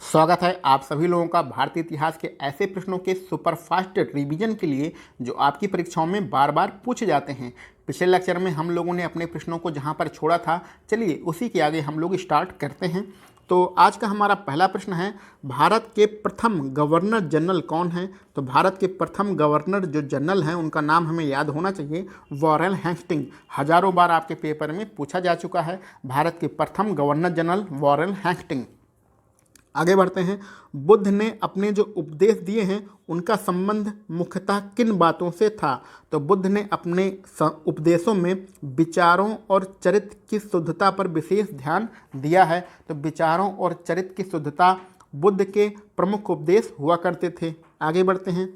स्वागत है आप सभी लोगों का भारतीय इतिहास के ऐसे प्रश्नों के सुपरफास्ट रिवीजन के लिए जो आपकी परीक्षाओं में बार बार पूछे जाते हैं। पिछले लेक्चर में हम लोगों ने अपने प्रश्नों को जहां पर छोड़ा था, चलिए उसी के आगे हम लोग स्टार्ट करते हैं। तो आज का हमारा पहला प्रश्न है, भारत के प्रथम गवर्नर जनरल कौन है? तो भारत के प्रथम गवर्नर जो जनरल हैं उनका नाम हमें याद होना चाहिए, वॉरेन हेस्टिंग। हजारों बार आपके पेपर में पूछा जा चुका है। भारत के प्रथम गवर्नर जनरल वॉरेन हेस्टिंग। आगे बढ़ते हैं। बुद्ध ने अपने जो उपदेश दिए हैं उनका संबंध मुख्यतः किन बातों से था? तो बुद्ध ने अपने उपदेशों में विचारों और चरित्र की शुद्धता पर विशेष ध्यान दिया है। तो विचारों और चरित्र की शुद्धता बुद्ध के प्रमुख उपदेश हुआ करते थे। आगे बढ़ते हैं।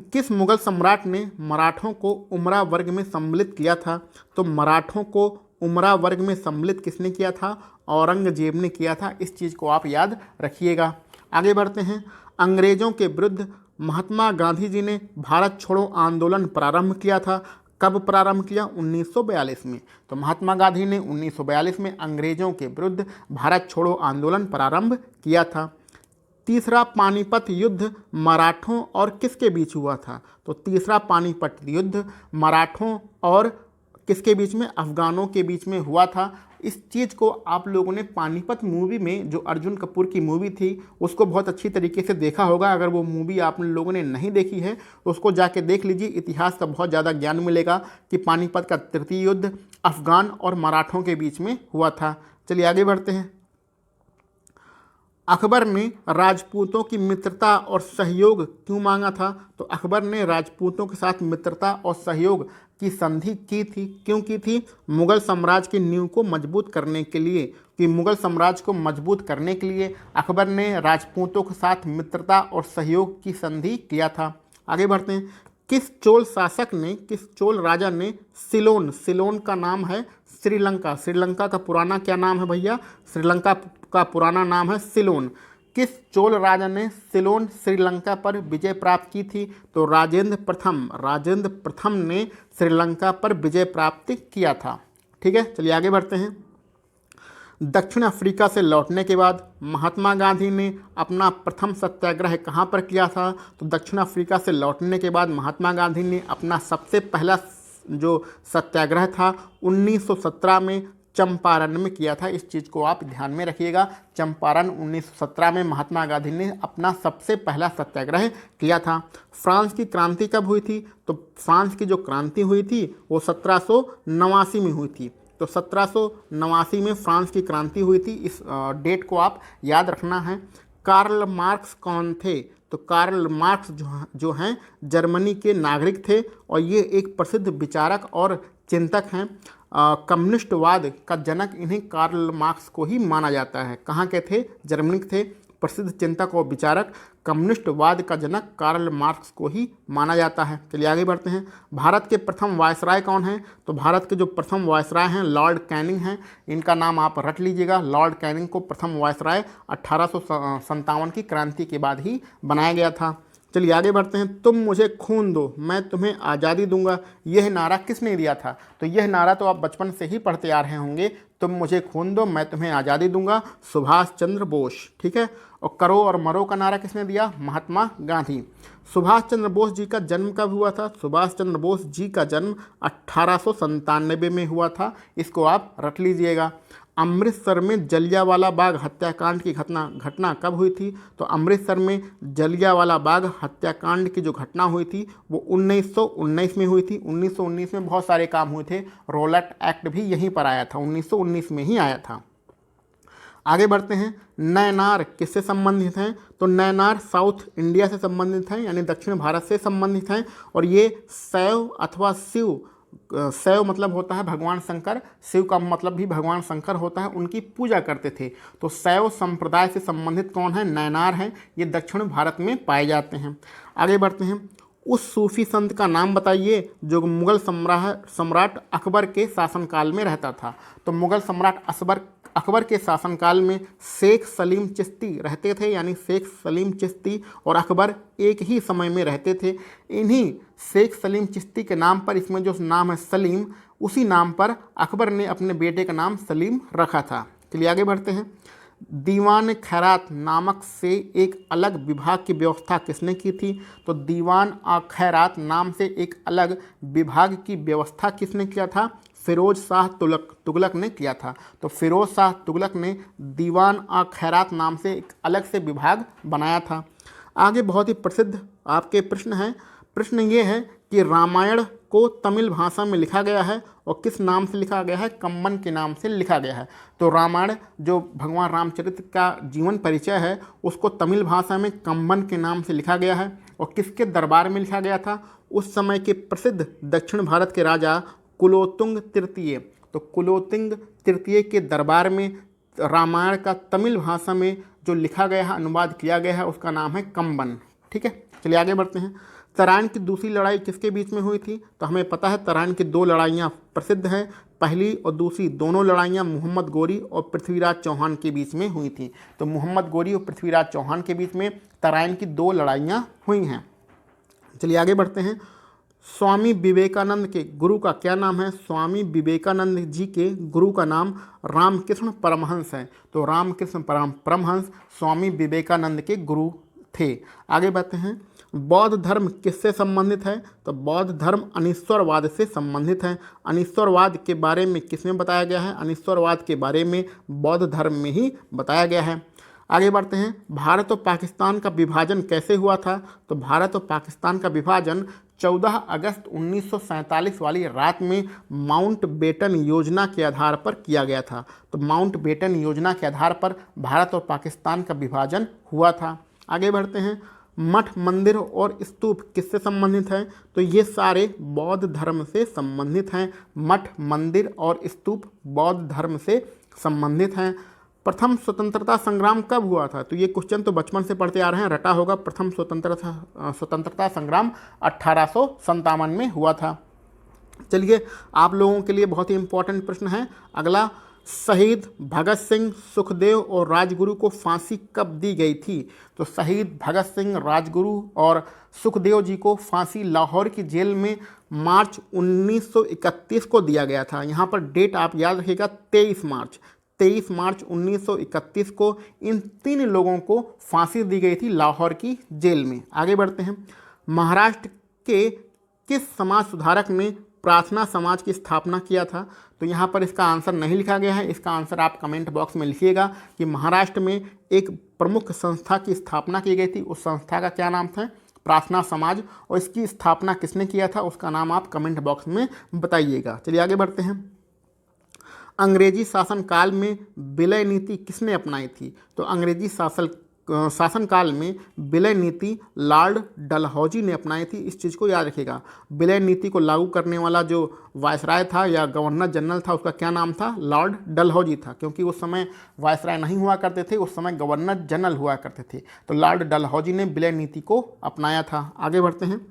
किस मुगल सम्राट ने मराठों को उमरा वर्ग में सम्मिलित किया था? तो मराठों को उमरा वर्ग में सम्मिलित किसने किया था? औरंगजेब ने किया था। इस चीज़ को आप याद रखिएगा। आगे बढ़ते हैं। अंग्रेजों के विरुद्ध महात्मा गांधी जी ने भारत छोड़ो आंदोलन प्रारंभ किया था। कब प्रारंभ किया? 1942 में। तो महात्मा गांधी ने 1942 में अंग्रेजों के विरुद्ध भारत छोड़ो आंदोलन प्रारंभ किया था। तीसरा पानीपत युद्ध मराठों और किसके बीच हुआ था? तो तीसरा पानीपत युद्ध मराठों और किसके बीच में? अफगानों के बीच में हुआ था। इस चीज़ को आप लोगों ने पानीपत मूवी में, जो अर्जुन कपूर की मूवी थी, उसको बहुत अच्छी तरीके से देखा होगा। अगर वो मूवी आप लोगों ने नहीं देखी है तो उसको जाके देख लीजिए। इतिहास का बहुत ज़्यादा ज्ञान मिलेगा कि पानीपत का तृतीय युद्ध अफगान और मराठों के बीच में हुआ था। चलिए आगे बढ़ते हैं। अकबर ने राजपूतों की मित्रता और सहयोग क्यों मांगा था? तो अकबर ने राजपूतों के साथ मित्रता और सहयोग की संधि की थी। क्यों की थी? मुगल साम्राज्य की नींव को मजबूत करने के लिए। कि मुगल साम्राज्य को मजबूत करने के लिए अकबर ने राजपूतों के साथ मित्रता और सहयोग की संधि किया था। आगे बढ़ते हैं। किस चोल शासक ने, किस चोल राजा ने सिलोन, सिलोन का नाम है श्रीलंका, श्रीलंका का पुराना क्या नाम है भैया? श्रीलंका का पुराना नाम है सिलोन। किस चोल राजा ने सिलोन श्रीलंका पर विजय प्राप्त की थी? तो राजेंद्र प्रथम, राजेंद्र प्रथम ने श्रीलंका पर विजय प्राप्त किया था। ठीक है, चलिए आगे बढ़ते हैं। दक्षिण अफ्रीका से लौटने के बाद महात्मा गांधी ने अपना प्रथम सत्याग्रह कहाँ पर किया था? तो दक्षिण अफ्रीका से लौटने के बाद महात्मा गांधी ने अपना सबसे पहला जो सत्याग्रह था 1917 में चंपारण में किया था। इस चीज़ को आप ध्यान में रखिएगा। चंपारण 1917 में महात्मा गांधी ने अपना सबसे पहला सत्याग्रह किया था। फ्रांस की क्रांति कब हुई थी? तो फ्रांस की जो क्रांति हुई थी वो 1789 में हुई थी। तो 1789 में फ्रांस की क्रांति हुई थी। इस डेट को आप याद रखना है। कार्ल मार्क्स कौन थे? तो कार्ल मार्क्स जो हैं जर्मनी के नागरिक थे और ये एक प्रसिद्ध विचारक और चिंतक हैं। कम्युनिस्टवाद का जनक इन्हें कार्ल मार्क्स को ही माना जाता है। कहाँ के थे? जर्मनी के थे। प्रसिद्ध चिंतक और विचारक, कम्युनिस्टवाद का जनक कार्ल मार्क्स को ही माना जाता है। चलिए आगे बढ़ते हैं। भारत के प्रथम वायसराय कौन हैं? तो भारत के जो प्रथम वायसराय हैं लॉर्ड कैनिंग हैं। इनका नाम आप रट लीजिएगा। लॉर्ड कैनिंग को प्रथम वायसराय 1857 की क्रांति के बाद ही बनाया गया था। चलिए आगे बढ़ते हैं। तुम मुझे खून दो, मैं तुम्हें आज़ादी दूंगा, यह नारा किसने दिया था? तो यह नारा तो आप बचपन से ही पढ़ते आ रहे होंगे। तुम मुझे खून दो, मैं तुम्हें आज़ादी दूंगा, सुभाष चंद्र बोस। ठीक है। और करो और मरो का नारा किसने दिया? महात्मा गांधी। सुभाष चंद्र बोस जी का जन्म कब हुआ था? सुभाष चंद्र बोस जी का जन्म 1897 में हुआ था। इसको आप रट लीजिएगा। अमृतसर में जलियांवाला बाग हत्याकांड की घटना कब हुई थी? तो अमृतसर में जलियांवाला बाग हत्याकांड की जो घटना हुई थी वो 1919 में हुई थी। 1919 में बहुत सारे काम हुए थे। रोलट एक्ट भी यहीं पर आया था, 1919 में ही आया था। आगे बढ़ते हैं। नैनार किससे संबंधित हैं? तो नैनार साउथ इंडिया से संबंधित हैं, यानी दक्षिण भारत से संबंधित हैं। और ये शैव अथवा शिव, शैव मतलब होता है भगवान शंकर, शिव का मतलब भी भगवान शंकर होता है, उनकी पूजा करते थे। तो शैव संप्रदाय से संबंधित कौन है? नैनार हैं। ये दक्षिण भारत में पाए जाते हैं। आगे बढ़ते हैं। उस सूफी संत का नाम बताइए जो मुगल सम्राट अकबर के शासनकाल में रहता था। तो मुगल सम्राट अकबर के शासनकाल में शेख सलीम चिश्ती रहते थे, यानी शेख सलीम चिश्ती और अकबर एक ही समय में रहते थे। इन्हीं शेख सलीम चिश्ती के नाम पर, इसमें जो नाम है सलीम, उसी नाम पर अकबर ने अपने बेटे का नाम सलीम रखा था। चलिए आगे बढ़ते हैं। दीवान खैरात नामक से एक अलग विभाग की व्यवस्था किसने की थी? तो दीवान खैरात नाम से एक अलग विभाग की व्यवस्था किसने किया था? फिरोज शाह तुगलक ने किया था। तो फिरोज शाह तुगलक ने दीवान खैरात नाम से एक अलग से विभाग बनाया था। आगे बहुत ही प्रसिद्ध आपके प्रश्न हैं। प्रश्न ये है कि रामायण को तमिल भाषा में लिखा गया है और किस नाम से लिखा गया है? कम्बन के नाम से लिखा गया है। तो रामायण जो भगवान रामचरित्र का जीवन परिचय है उसको तमिल भाषा में कम्बन के नाम से लिखा गया है। और किसके दरबार में लिखा गया था? उस समय के प्रसिद्ध दक्षिण भारत के राजा कुलोत्तुंग तृतीय। तो कुलोत्तुंग तृतीय के दरबार में रामायण का तमिल भाषा में जो लिखा गया है, अनुवाद किया गया है, उसका नाम है कम्बन। ठीक है, चलिए आगे बढ़ते हैं। तराइन की दूसरी लड़ाई किसके बीच में हुई थी? तो हमें पता है तराइन की 2 लड़ाइयाँ प्रसिद्ध हैं। पहली और दूसरी दोनों लड़ाइयाँ मोहम्मद गोरी और पृथ्वीराज चौहान के बीच में हुई थी। तो मोहम्मद गोरी और पृथ्वीराज चौहान के बीच में तराइन की 2 लड़ाइयाँ हुई हैं। चलिए आगे बढ़ते हैं। स्वामी विवेकानंद के गुरु का क्या नाम है? स्वामी विवेकानंद जी के गुरु का नाम रामकृष्ण परमहंस है। तो रामकृष्ण परमहंस स्वामी विवेकानंद के गुरु थे। आगे बढ़ते हैं। बौद्ध धर्म किससे संबंधित है? तो बौद्ध धर्म अनीश्वरवाद से संबंधित है। अनीश्वरवाद के बारे में किसमें बताया गया है? अनीश्वरवाद के बारे में बौद्ध धर्म में ही बताया गया है। आगे बढ़ते हैं। भारत और पाकिस्तान का विभाजन कैसे हुआ था? तो भारत और पाकिस्तान का विभाजन 14 अगस्त 1947 वाली रात में माउंट बेटन योजना के आधार पर किया गया था। तो माउंट बेटन योजना के आधार पर भारत और पाकिस्तान का विभाजन हुआ था। आगे बढ़ते हैं। मठ, मंदिर और स्तूप किससे संबंधित है? तो ये सारे बौद्ध धर्म से संबंधित हैं। मठ, मंदिर और स्तूप बौद्ध धर्म से संबंधित हैं। प्रथम स्वतंत्रता संग्राम कब हुआ था? तो ये क्वेश्चन तो बचपन से पढ़ते आ रहे हैं, रटा होगा। प्रथम स्वतंत्रता संग्राम 1857 में हुआ था। चलिए आप लोगों के लिए बहुत ही इंपॉर्टेंट प्रश्न है अगला। शहीद भगत सिंह, सुखदेव और राजगुरु को फांसी कब दी गई थी? तो शहीद भगत सिंह, राजगुरु और सुखदेव जी को फांसी लाहौर की जेल में मार्च 1931 को दिया गया था। यहाँ पर डेट आप याद रखिएगा, 23 मार्च 1931 को इन 3 लोगों को फांसी दी गई थी लाहौर की जेल में। आगे बढ़ते हैं। महाराष्ट्र के किस समाज सुधारक ने प्रार्थना समाज की स्थापना किया था? तो यहाँ पर इसका आंसर नहीं लिखा गया है। इसका आंसर आप कमेंट बॉक्स में लिखिएगा कि महाराष्ट्र में एक प्रमुख संस्था की स्थापना की गई थी। उस संस्था का क्या नाम था? प्रार्थना समाज। और इसकी स्थापना किसने किया था उसका नाम आप कमेंट बॉक्स में बताइएगा। चलिए आगे बढ़ते हैं। अंग्रेजी शासनकाल में विलय नीति किसने अपनाई थी? तो अंग्रेजी शासनकाल में विलय नीति लॉर्ड डलहौजी ने अपनाई थी। इस चीज़ को याद रखिएगा। विलय नीति को लागू करने वाला जो वायसराय था या गवर्नर जनरल था उसका क्या नाम था? लॉर्ड डलहौजी था, क्योंकि उस समय वायसराय नहीं हुआ करते थे, उस समय गवर्नर जनरल हुआ करते थे। तो लॉर्ड डलहौजी ने विलय नीति को अपनाया था। आगे बढ़ते हैं।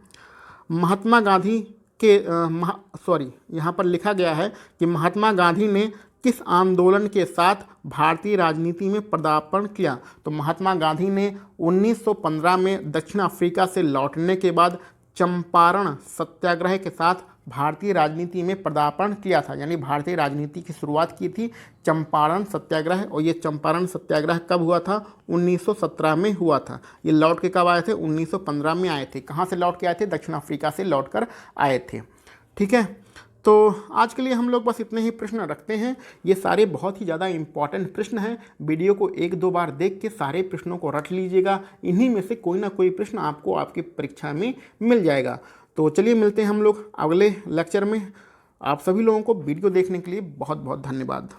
महात्मा गांधी के यहाँ पर लिखा गया है कि महात्मा गांधी ने किस आंदोलन के साथ भारतीय राजनीति में पदार्पण किया? तो महात्मा गांधी ने 1915 में दक्षिण अफ्रीका से लौटने के बाद चंपारण सत्याग्रह के साथ भारतीय राजनीति में पदार्पण किया था। यानी भारतीय राजनीति की शुरुआत की थी चंपारण सत्याग्रह। और ये चंपारण सत्याग्रह कब हुआ था? 1917 में हुआ था। ये लौट के कब आए थे? 1915 में आए थे। कहाँ से लौट के आए थे? दक्षिण अफ्रीका से लौट कर आए थे। ठीक है, तो आज के लिए हम लोग बस इतने ही प्रश्न रखते हैं। ये सारे बहुत ही ज़्यादा इंपॉर्टेंट प्रश्न हैं। वीडियो को 1-2 बार देख के सारे प्रश्नों को रट लीजिएगा। इन्हीं में से कोई ना कोई प्रश्न आपको आपकी परीक्षा में मिल जाएगा। तो चलिए मिलते हैं हम लोग अगले लेक्चर में। आप सभी लोगों को वीडियो देखने के लिए बहुत बहुत धन्यवाद।